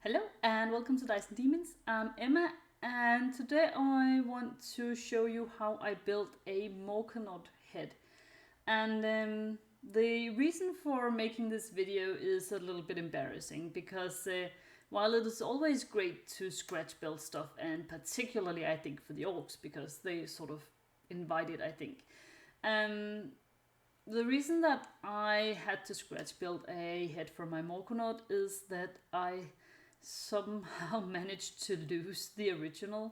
Hello and welcome to Dice and Demons. I'm Emma and today I want to show you how I built a Morkanaut head. And the reason for making this video is a little bit embarrassing because while it is always great to scratch build stuff, and particularly I think for the orcs because they sort of invite it, I think. The reason that I had to scratch build a head for my Morkanaut is that I somehow managed to lose the original.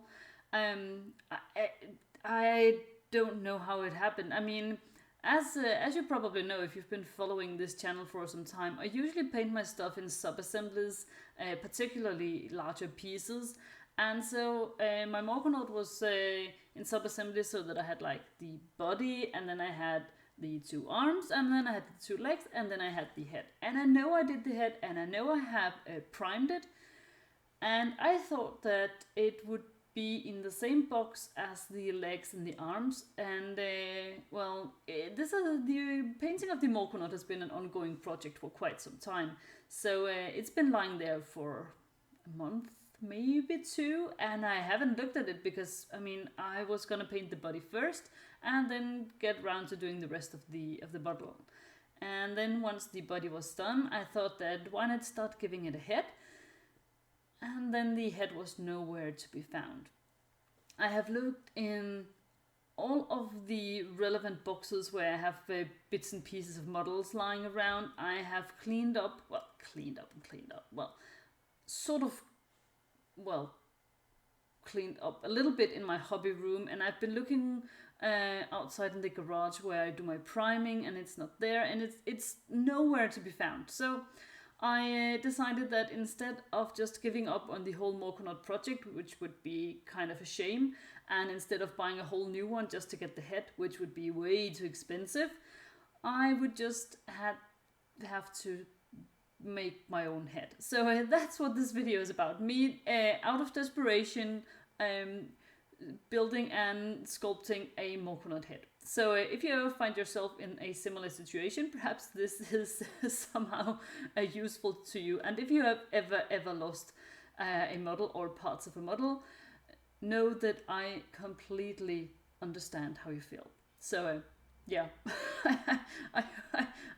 I don't know how it happened. I mean, as you probably know if you've been following this channel for some time, I usually paint my stuff in sub-assemblies, particularly larger pieces. And so my Morkanaut was in sub-assemblies so that I had like the body, and then I had the two arms, and then I had the two legs, and then I had the head. And I know I did the head, and I know I have primed it. And I thought that it would be in the same box as the legs and the arms. And the painting of the Morkanaut has been an ongoing project for quite some time. So it's been lying there for a month, maybe two, and I haven't looked at it because I was gonna paint the body first and then get around to doing the rest of the bottle. And then once the body was done, I thought that why not start giving it a head? And then the head was nowhere to be found. I have looked in all of the relevant boxes where I have bits and pieces of models lying around. I have cleaned up a little bit in my hobby room, and I've been looking outside in the garage where I do my priming, and it's not there, and it's nowhere to be found. So I decided that instead of just giving up on the whole Morkanaut project, which would be kind of a shame, and instead of buying a whole new one just to get the head, which would be way too expensive, I would just have to make my own head. So that's what this video is about. Me, out of desperation, building and sculpting a Morkanaut head. So if you ever find yourself in a similar situation, perhaps this is somehow useful to you. And if you have ever lost a model or parts of a model, know that I completely understand how you feel. So yeah,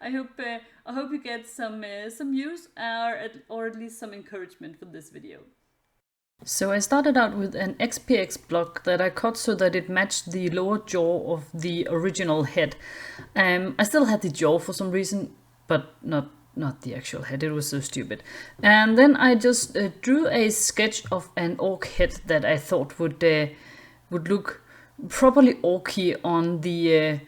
I hope you get some use or at least some encouragement from this video. So I started out with an XPX block that I cut so that it matched the lower jaw of the original head. I still had the jaw for some reason, but not the actual head. It was so stupid. And then I just drew a sketch of an orc head that I thought would look properly orky on the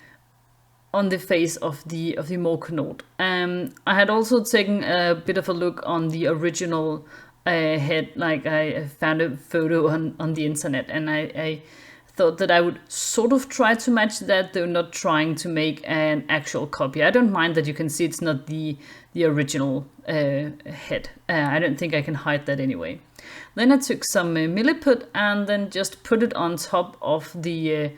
face of the Morkanaut. I had also taken a bit of a look on the original head. Like I found a photo on the internet, and I thought that I would sort of try to match that, though not trying to make an actual copy. I don't mind that you can see it's not the original head. I don't think I can hide that anyway. Then I took some milliput and then just put it on top of the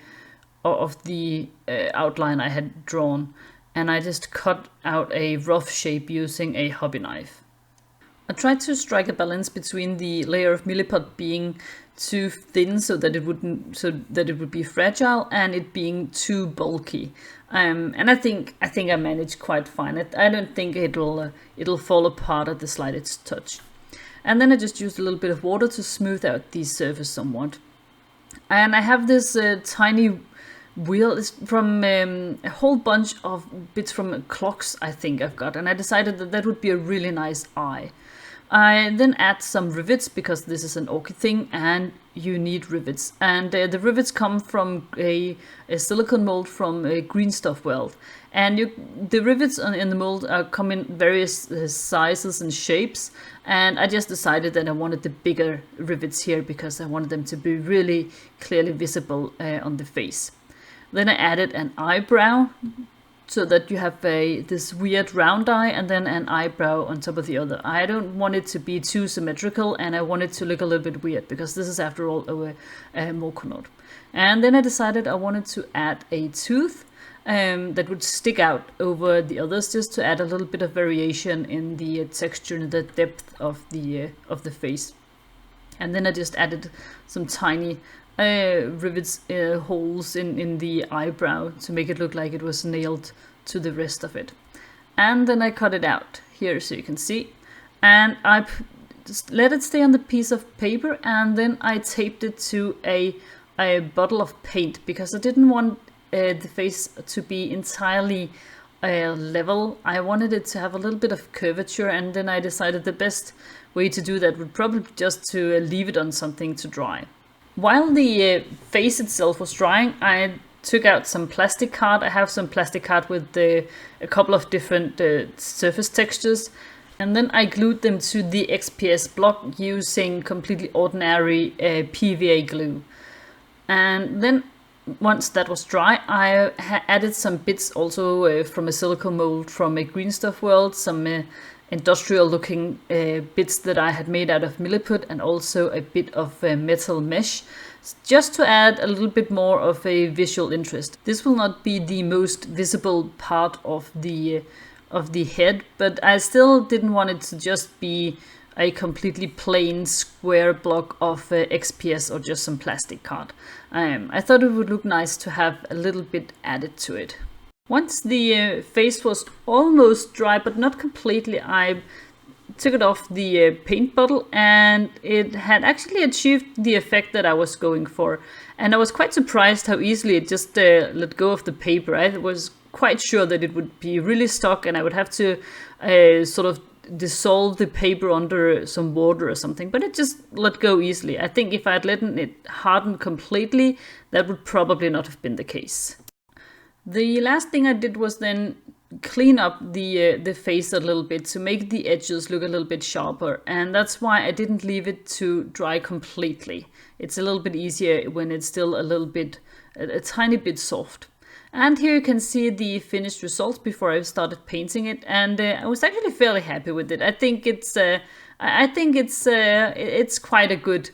outline I had drawn, and I just cut out a rough shape using a hobby knife. I tried to strike a balance between the layer of milliput being too thin so that it would be fragile, and it being too bulky. And I think I managed quite fine. I don't think it'll fall apart at the slightest touch. And then I just used a little bit of water to smooth out the surface somewhat. And I have this tiny wheel. It's from a whole bunch of bits from clocks I think I've got, and I decided that would be a really nice eye. I then add some rivets because this is an orky thing and you need rivets. And the rivets come from a silicone mold from a green stuff weld. And the rivets in the mold come in various sizes and shapes. And I just decided that I wanted the bigger rivets here because I wanted them to be really clearly visible on the face. Then I added an eyebrow, so that you have this weird round eye and then an eyebrow on top of the other. I don't want it to be too symmetrical, and I want it to look a little bit weird because this is after all a Morkanaut. And then I decided I wanted to add a tooth. that would stick out over the others, just to add a little bit of variation in the texture and the depth of the face. And then I just added some tiny rivets, holes in the eyebrow to make it look like it was nailed to the rest of it. And then I cut it out here so you can see. And I just let it stay on the piece of paper, and then I taped it to a bottle of paint, because I didn't want the face to be entirely level. I wanted it to have a little bit of curvature, and then I decided the best way to do that would probably be just to leave it on something to dry. While the face itself was drying, I took out some plastic card. I have some plastic card with a couple of different surface textures, and then I glued them to the XPS block using completely ordinary PVA glue. And then once that was dry, I added some bits also from a silicone mold from a Green Stuff World, some industrial looking bits that I had made out of milliput, and also a bit of metal mesh, just to add a little bit more of a visual interest. This will not be the most visible part of the head, but I still didn't want it to just be a completely plain square block of XPS or just some plastic card. I thought it would look nice to have a little bit added to it. Once the face was almost dry, but not completely, I took it off the paint bottle, and it had actually achieved the effect that I was going for. And I was quite surprised how easily it just let go of the paper. I was quite sure that it would be really stuck, and I would have to sort of dissolve the paper under some water or something, but it just let go easily. I think if I had let it harden completely, that would probably not have been the case. The last thing I did was then clean up the face a little bit to make the edges look a little bit sharper, and that's why I didn't leave it to dry completely. It's a little bit easier when it's still a little bit, a tiny bit soft. And here you can see the finished results before I started painting it, and I was actually fairly happy with it. I think it's quite a good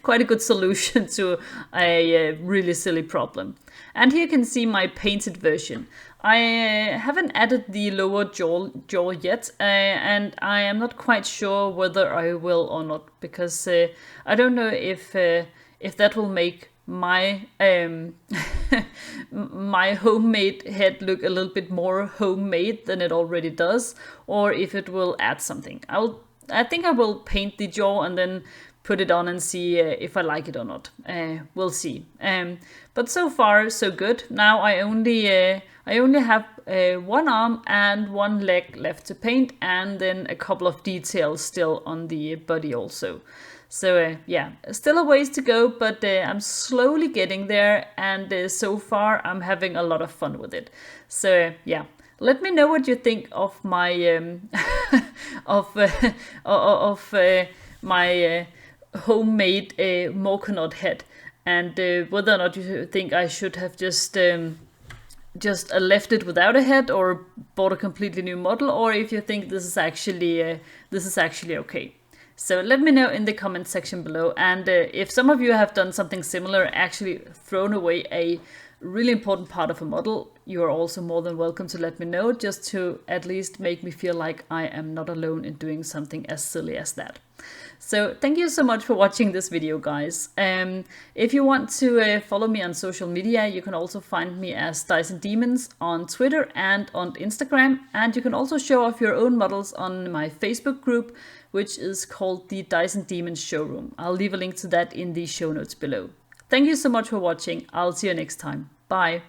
quite a good solution to a really silly problem. And here you can see my painted version. I haven't added the lower jaw yet, and I am not quite sure whether I will or not, because I don't know if that will make my my homemade head look a little bit more homemade than it already does, or if it will add something. I think I will paint the jaw and then put it on and see if I like it or not. We'll see. But so far so good. Now I only have one arm and one leg left to paint, and then a couple of details still on the body also. So yeah, still a ways to go, but I'm slowly getting there, and so far I'm having a lot of fun with it. So yeah, let me know what you think of my my homemade Morkanaut head, and whether or not you think I should have just left it without a head or bought a completely new model, or if you think this is actually okay. So let me know in the comment section below, and if some of you have done something similar, actually thrown away a really important part of a model, you are also more than welcome to let me know, just to at least make me feel like I am not alone in doing something as silly as that. So thank you so much for watching this video, guys. If you want to follow me on social media, you can also find me as Dyson Demons on Twitter and on Instagram, and you can also show off your own models on my Facebook group, which is called the Dyson Demons Showroom. I'll leave a link to that in the show notes below. Thank you so much for watching. I'll see you next time. Bye.